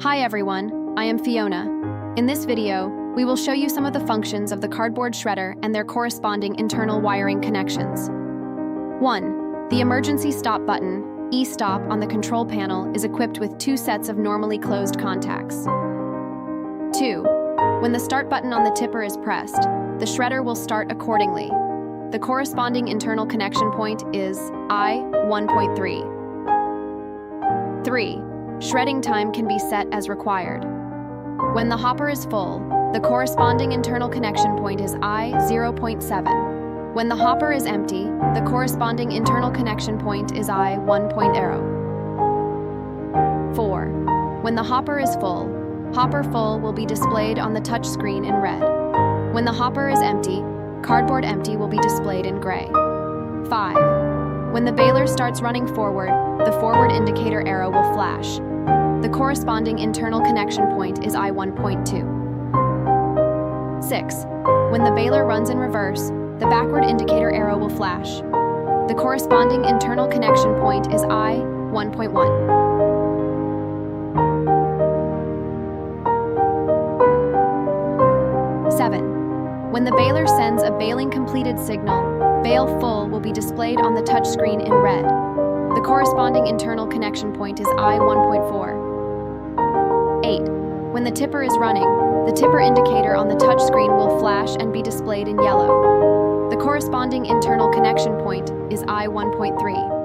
Hi everyone, I am Fiona. In this video, we will show you some of the functions of the cardboard shredder and their corresponding internal wiring connections. 1. The emergency stop button, E-stop, on the control panel is equipped with 2 sets of normally closed contacts. 2. When the start button on the tipper is pressed, the shredder will start accordingly. The corresponding internal connection point is I1.3. 3. Shredding time can be set as required. When the hopper is full, the corresponding internal connection point is I0.7. When the hopper is empty, the corresponding internal connection point is I1.0. 4. When the hopper is full, hopper full will be displayed on the touch screen in red. When the hopper is empty, cardboard empty will be displayed in gray. 5. When the baler starts running forward, the forward indicator arrow will flash. The corresponding internal connection point is I1.2. 6. When the baler runs in reverse, the backward indicator arrow will flash. The corresponding internal connection point is I1.1. 7. When the baler sends a baling completed signal, bale full will be displayed on the touchscreen in red. The corresponding internal connection point is I1.4. 8. When the tipper is running, the tipper indicator on the touchscreen will flash and be displayed in yellow. The corresponding internal connection point is I1.3.